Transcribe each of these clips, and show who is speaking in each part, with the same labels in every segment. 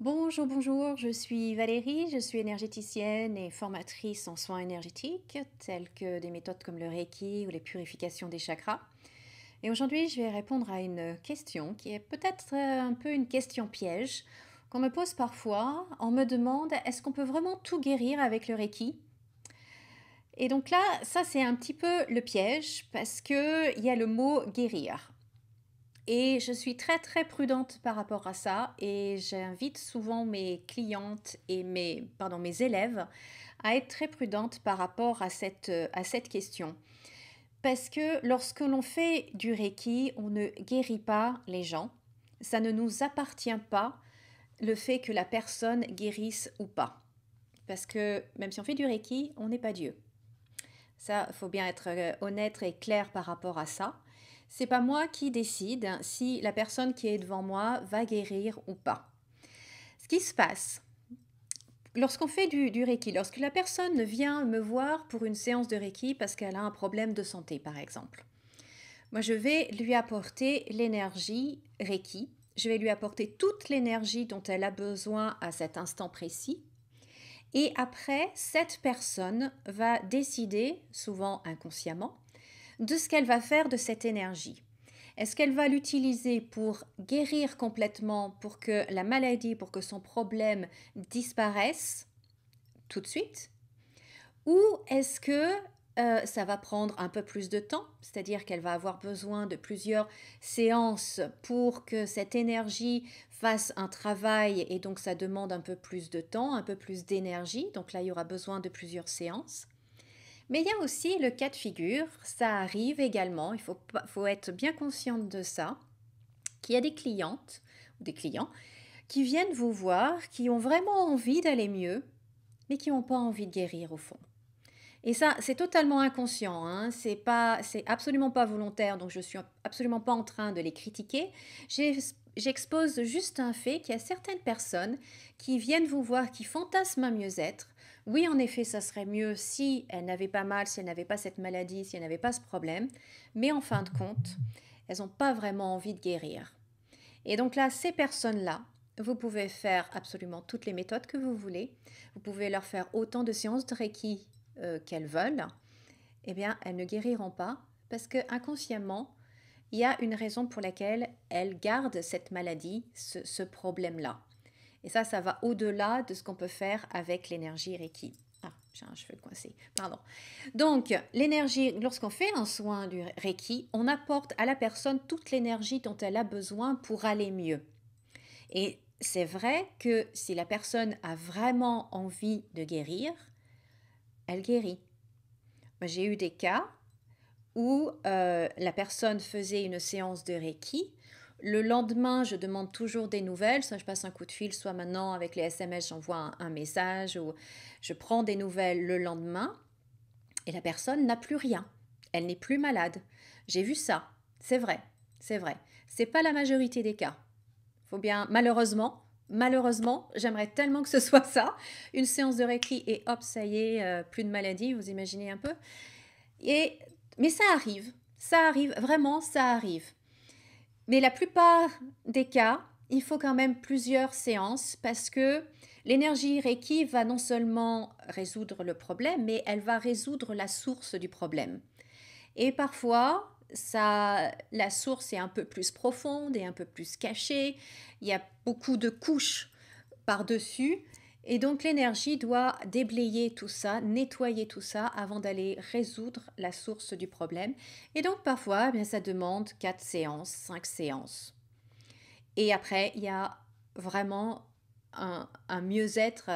Speaker 1: Bonjour, bonjour, je suis Valérie, je suis énergéticienne et formatrice en soins énergétiques, telles que des méthodes comme le Reiki ou les purifications des chakras. Et aujourd'hui, je vais répondre à une question qui est peut-être un peu une question piège qu'on me pose parfois. On me demande, est-ce qu'on peut vraiment tout guérir avec le Reiki? Et donc là, ça c'est un petit peu le piège parce qu'il y a le mot guérir. Et je suis très très prudente par rapport à ça et j'invite souvent mes clientes et mes élèves à être très prudentes par rapport à cette question. Parce que lorsque l'on fait du Reiki, on ne guérit pas les gens. Ça ne nous appartient pas le fait que la personne guérisse ou pas. Parce que même si on fait du Reiki, on n'est pas Dieu. Ça, il faut bien être honnête et clair par rapport à ça. C'est pas moi qui décide si la personne qui est devant moi va guérir ou pas. Ce qui se passe, lorsqu'on fait du Reiki, lorsque la personne vient me voir pour une séance de Reiki parce qu'elle a un problème de santé, par exemple, moi je vais lui apporter l'énergie Reiki. Je vais lui apporter toute l'énergie dont elle a besoin à cet instant précis. Et après, cette personne va décider, souvent inconsciemment, de ce qu'elle va faire de cette énergie. Est-ce qu'elle va l'utiliser pour guérir complètement, pour que la maladie, pour que son problème disparaisse tout de suite? Ou est-ce que ça va prendre un peu plus de temps, c'est-à-dire qu'elle va avoir besoin de plusieurs séances pour que cette énergie fasse un travail et donc ça demande un peu plus de temps, un peu plus d'énergie, donc là il y aura besoin de plusieurs séances. Mais il y a aussi le cas de figure, ça arrive également, faut être bien consciente de ça, qu'il y a des clientes ou des clients qui viennent vous voir, qui ont vraiment envie d'aller mieux, mais qui n'ont pas envie de guérir au fond. Et ça, c'est totalement inconscient, hein. C'est absolument pas volontaire, donc je suis absolument pas en train de les critiquer. J'expose juste un fait qu'il y a certaines personnes qui viennent vous voir, qui fantasment un mieux-être. Oui, en effet, ça serait mieux si elles n'avaient pas mal, si elles n'avaient pas cette maladie, si elles n'avaient pas ce problème. Mais en fin de compte, elles n'ont pas vraiment envie de guérir. Et donc là, ces personnes-là, vous pouvez faire absolument toutes les méthodes que vous voulez. Vous pouvez leur faire autant de séances de Reiki qu'elles veulent. Eh bien, elles ne guériront pas parce que inconsciemment, il y a une raison pour laquelle elles gardent cette maladie, ce problème-là. Et ça va au-delà de ce qu'on peut faire avec l'énergie Reiki. Ah, j'ai un cheveu coincé, pardon. Donc, l'énergie, lorsqu'on fait un soin du Reiki, on apporte à la personne toute l'énergie dont elle a besoin pour aller mieux. Et c'est vrai que si la personne a vraiment envie de guérir, elle guérit. Moi, j'ai eu des cas où la personne faisait une séance de Reiki. Le lendemain, je demande toujours des nouvelles. Soit je passe un coup de fil, soit maintenant avec les SMS, j'envoie un message ou je prends des nouvelles le lendemain et la personne n'a plus rien. Elle n'est plus malade. J'ai vu ça. C'est vrai. C'est vrai. C'est pas la majorité des cas. Faut bien, malheureusement, j'aimerais tellement que ce soit ça. Une séance de Reiki et hop, ça y est, plus de maladie. Vous imaginez un peu. Et mais ça arrive, vraiment, ça arrive. Mais la plupart des cas, il faut quand même plusieurs séances parce que l'énergie Reiki va non seulement résoudre le problème, mais elle va résoudre la source du problème. Et parfois, la source est un peu plus profonde et un peu plus cachée. Il y a beaucoup de couches par-dessus. Et donc l'énergie doit déblayer tout ça, nettoyer tout ça avant d'aller résoudre la source du problème. Et donc parfois, eh bien, ça demande 4 séances, 5 séances. Et après, il y a vraiment un mieux-être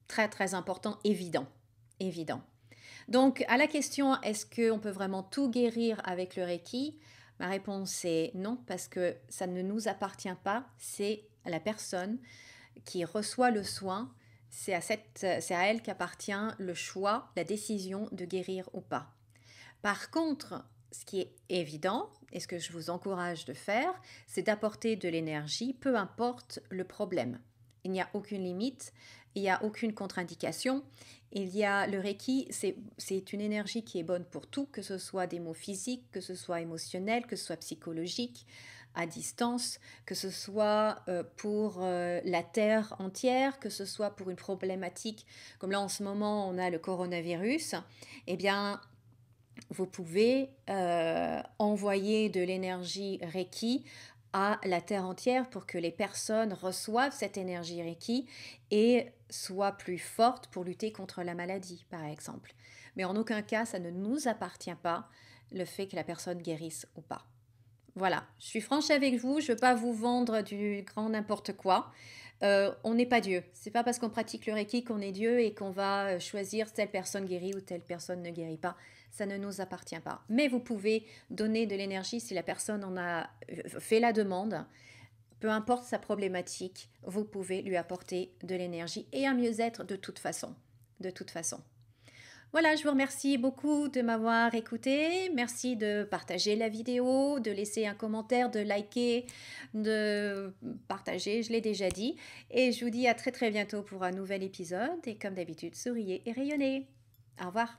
Speaker 1: très très important, évident. Évident. Donc à la question, est-ce qu'on peut vraiment tout guérir avec le Reiki? Ma réponse est non, parce que ça ne nous appartient pas, c'est à la personne qui reçoit le soin, c'est à elle qu'appartient le choix, la décision de guérir ou pas. Par contre, ce qui est évident, et ce que je vous encourage de faire, c'est d'apporter de l'énergie, peu importe le problème. Il n'y a aucune limite, il n'y a aucune contre-indication. Il y a le Reiki, c'est une énergie qui est bonne pour tout, que ce soit des maux physiques, que ce soit émotionnel, que ce soit psychologique. à distance, que ce soit pour la Terre entière, que ce soit pour une problématique comme là en ce moment on a le coronavirus, eh bien vous pouvez envoyer de l'énergie Reiki à la Terre entière pour que les personnes reçoivent cette énergie Reiki et soient plus fortes pour lutter contre la maladie, par exemple. Mais en aucun cas, ça ne nous appartient pas, le fait que la personne guérisse ou pas. Voilà, je suis franche avec vous, je ne veux pas vous vendre du grand n'importe quoi. On n'est pas Dieu. C'est pas parce qu'on pratique le Reiki qu'on est Dieu et qu'on va choisir telle personne guérit ou telle personne ne guérit pas. Ça ne nous appartient pas. Mais vous pouvez donner de l'énergie si la personne en a fait la demande. Peu importe sa problématique, vous pouvez lui apporter de l'énergie et un mieux-être de toute façon. De toute façon. Voilà, je vous remercie beaucoup de m'avoir écouté. Merci de partager la vidéo, de laisser un commentaire, de liker, de partager, je l'ai déjà dit. Et je vous dis à très très bientôt pour un nouvel épisode. Et comme d'habitude, souriez et rayonnez. Au revoir.